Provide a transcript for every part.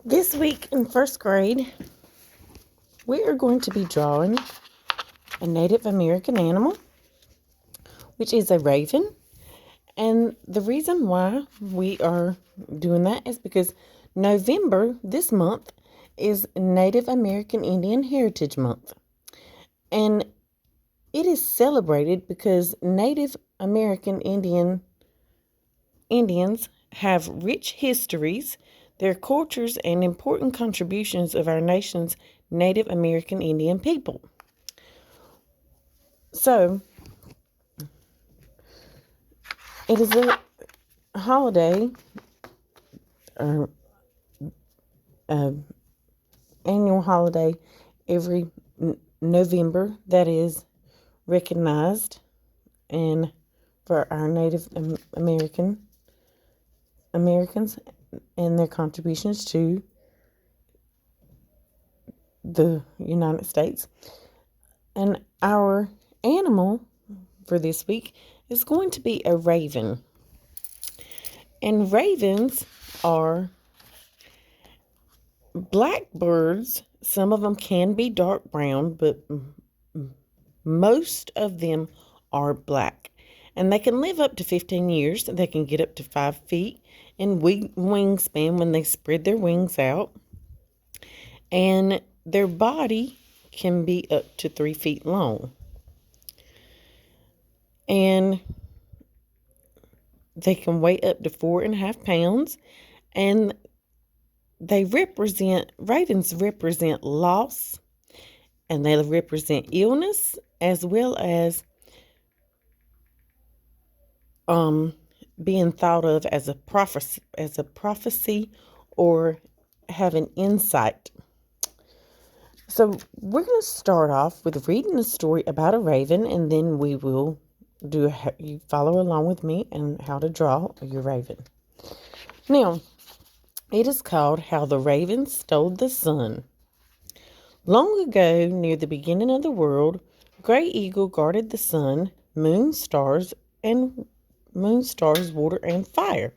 This week in first grade, we are going to be drawing a Native American animal, which is a raven. And the reason why we are doing that is because November, this month, is Native American Indian Heritage Month. And it is celebrated because Native American Indians have rich histories, their cultures, and important contributions of our nation's Native American Indian people. So, it is a holiday, or annual holiday every November that is recognized and for our Native Americans and their contributions to the United States. And our animal for this week is going to be a raven. And ravens are black birds. Some of them can be dark brown, but most of them are black. And they can live up to 15 years. They can get up to 5 feet in wingspan when they spread their wings out. And their body can be up to 3 feet long. And they can weigh up to 4.5 pounds. And ravens represent loss, and they represent illness, as well as being thought of as a prophecy or having insight. So we're going to start off with reading a story about a raven, and then we will you follow along with me and how to draw your raven. Now, it is called How the Raven Stole the Sun. Long ago, near the beginning of the world, Gray Eagle guarded the sun, moon, stars, water, and fire.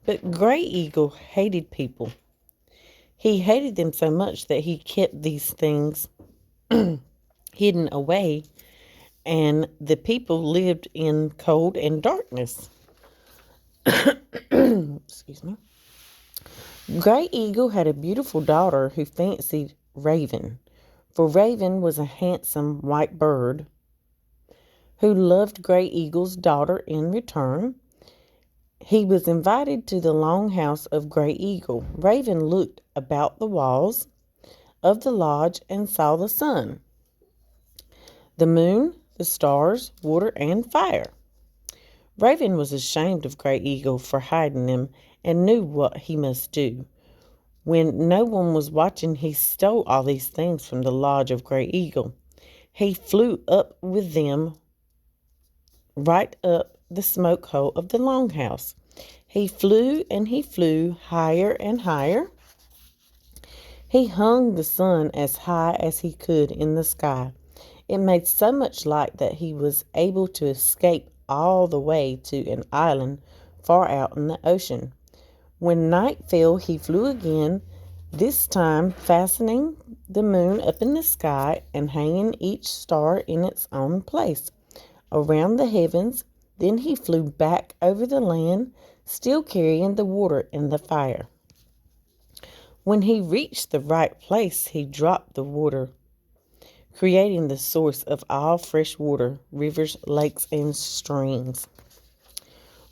But Gray Eagle hated people. He hated them so much that he kept these things hidden away, and the people lived in cold and darkness. Excuse me. Gray Eagle had a beautiful daughter who fancied Raven, for Raven was a handsome white bird who loved Gray Eagle's daughter in return. He was invited to the long house of Gray Eagle. Raven looked about the walls of the lodge and saw the sun, the moon, the stars, water, and fire. Raven was ashamed of Gray Eagle for hiding them and knew what he must do. When no one was watching, he stole all these things from the lodge of Gray Eagle. He flew up with them right up the smoke hole of the longhouse. He flew and he flew higher and higher. He hung the sun as high as he could in the sky. It made so much light that he was able to escape all the way to an island far out in the ocean. When night fell, he flew again, this time fastening the moon up in the sky and hanging each star in its own place around the heavens. Then he flew back over the land, still carrying the water and the fire. When he reached the right place, he dropped the water, creating the source of all fresh water, rivers, lakes, and streams.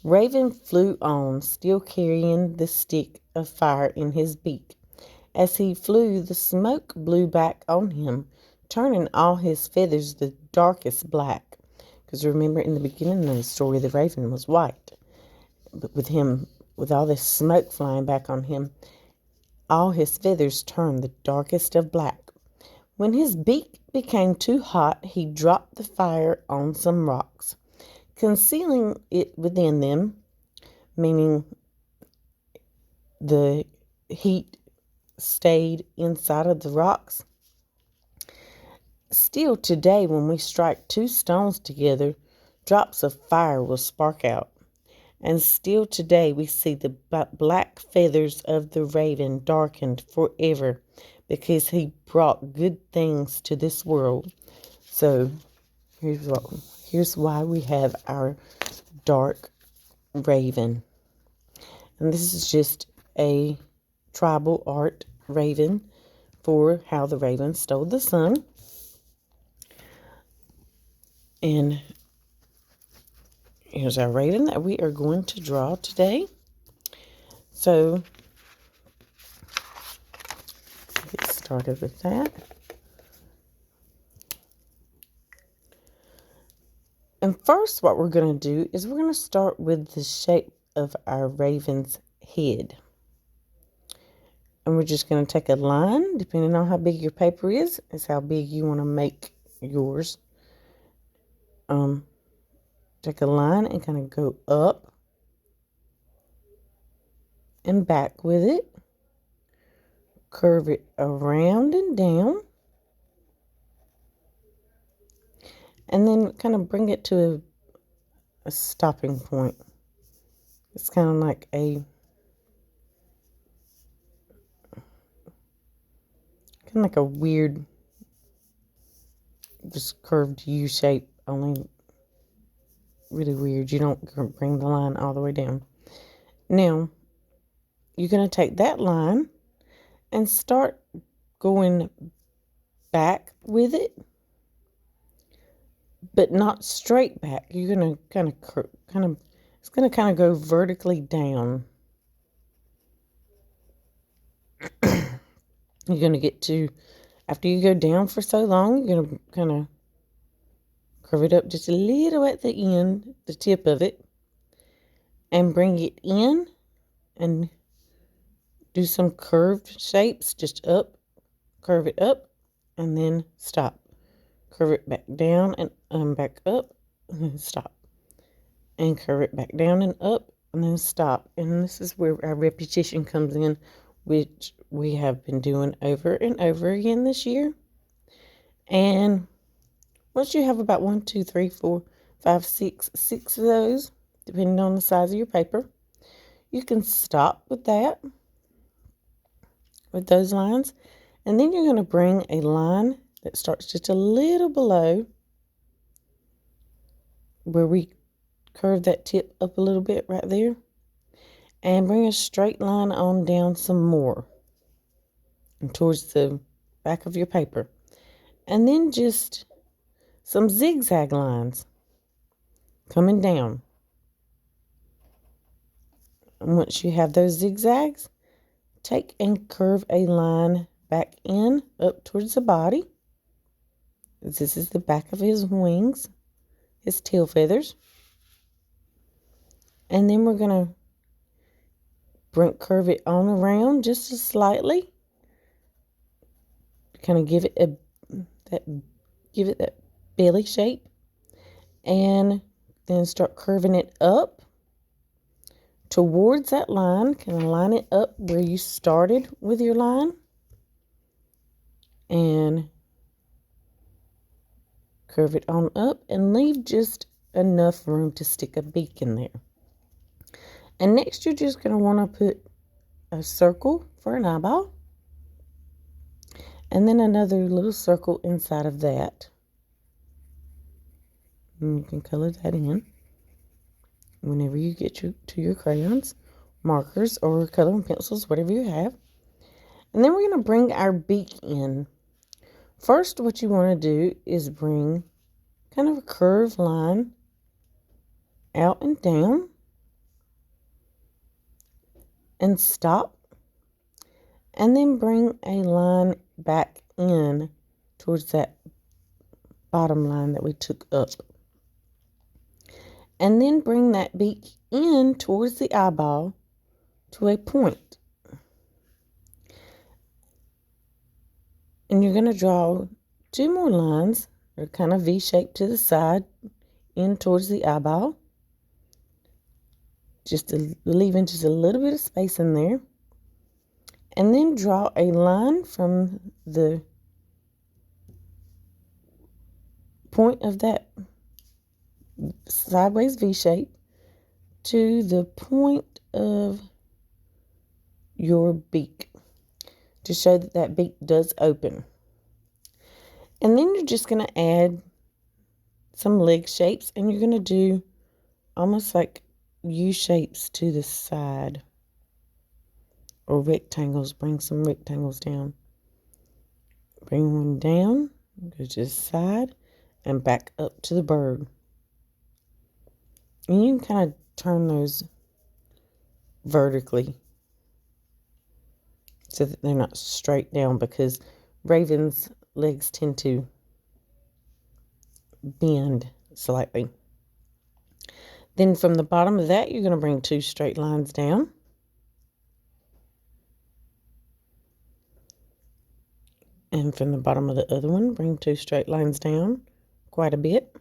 Raven flew on, still carrying the stick of fire in his beak. As he flew, the smoke blew back on him, turning all his feathers the darkest black. Because remember, in the beginning of the story, the raven was white. But with all this smoke flying back on him, all his feathers turned the darkest of black. When his beak became too hot, he dropped the fire on some rocks, concealing it within them, meaning the heat stayed inside of the rocks. Still today, when we strike two stones together, drops of fire will spark out. And still today we see the black feathers of the raven darkened forever because he brought good things to this world. So here's why we have our dark raven. And this is just a tribal art raven for how the raven stole the sun. And here's our raven that we are going to draw today. So get started with that. And first what we're going to do is we're going to start with the shape of our raven's head. And we're just going to take a line, depending on how big your paper is how big you want to make yours. Take a line and kind of go up and back with it. Curve it around and down. And then kind of bring it to a stopping point. It's kind of like a weird, just curved U shape, only really weird. You don't bring the line all the way down. Now, you're going to take that line and start going back with it, but not straight back. You're going to it's going to kind of go vertically down. You're going to get to, after you go down for so long, you're going to kind of curve it up just a little at the end, the tip of it, and bring it in and do some curved shapes, just up, curve it up, and then stop. Curve it back down and back up, and then stop. And curve it back down and up, and then stop. And this is where our repetition comes in, which we have been doing over and over again this year. And once you have about 1, 2, 3, 4, 5, 6 of those, depending on the size of your paper, you can stop with that, with those lines. And then you're going to bring a line that starts just a little below where we curve that tip up a little bit right there, and bring a straight line on down some more and towards the back of your paper. And then just some zigzag lines coming down. And once you have those zigzags, take and curve a line back in up towards the body. This is the back of his wings, his tail feathers. And then we're going to curve it on around just slightly. Kind of give it that belly shape. And then start curving it up towards that line. Kind of line it up where you started with your line. And curve it on up and leave just enough room to stick a beak in there. And next you're just going to want to put a circle for an eyeball. And then another little circle inside of that. And you can color that in whenever you get to your crayons, markers, or coloring pencils, whatever you have. And then we're going to bring our beak in. First, what you want to do is bring kind of a curved line out and down and stop. And then bring a line back in towards that bottom line that we took up. And then bring that beak in towards the eyeball to a point. And you're going to draw 2 more lines. They're kind of V-shaped to the side, in towards the eyeball. Leaving just a little bit of space in there. And then draw a line from the point of that sideways V shape to the point of your beak to show that that beak does open. And then you're just going to add some leg shapes, and you're going to do almost like U shapes to the side, or rectangles. Bring some rectangles down. Bring one down, go to the side, and back up to the bird. And you can kind of turn those vertically so that they're not straight down, because ravens' legs tend to bend slightly. Then from the bottom of that, you're going to bring 2 straight lines down. And from the bottom of the other one, bring 2 straight lines down, quite a bit.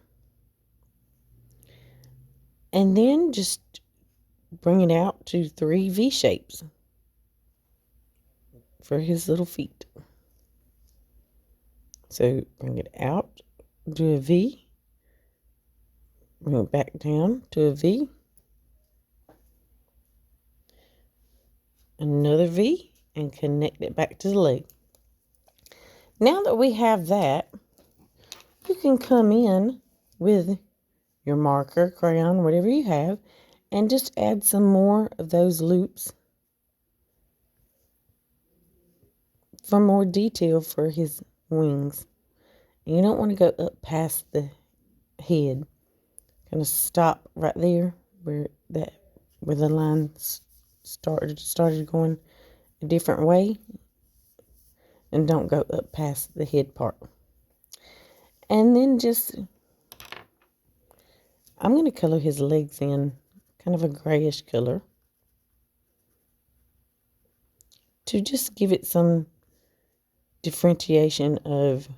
And then just bring it out to 3 V shapes for his little feet. So bring it out, do a V, bring it back down to a V, another V, and connect it back to the leg. Now that we have that, you can come in with your marker, crayon, whatever you have, and just add some more of those loops for more detail for his wings. You don't want to go up past the head. Kind of stop right there where the line started going a different way, and don't go up past the head part. And then I'm going to color his legs in kind of a grayish color to just give it some differentiation of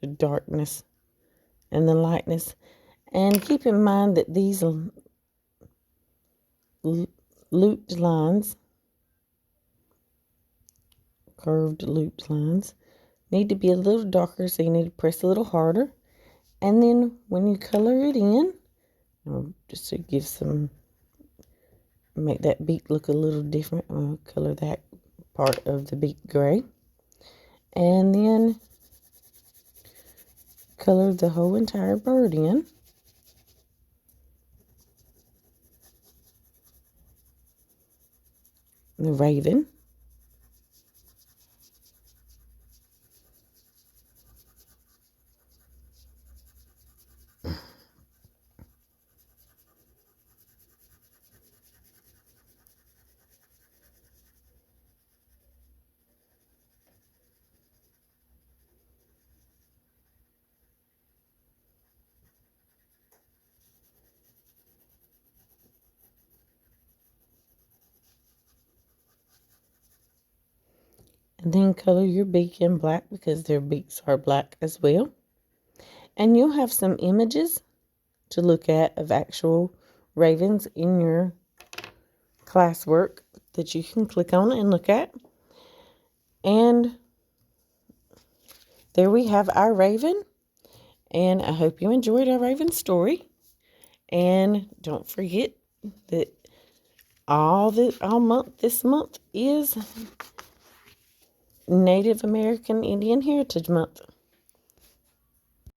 the darkness and the lightness. And keep in mind that these looped lines, curved looped lines, need to be a little darker, so you need to press a little harder. And then when you color it in, just to give make that beak look a little different, I'm going to color that part of the beak gray. And then color the whole entire bird in. The raven. And then color your beak in black, because their beaks are black as well. And you'll have some images to look at of actual ravens in your classwork that you can click on and look at. And there we have our raven. And I hope you enjoyed our raven story. And don't forget that this month is Native American Indian Heritage Month.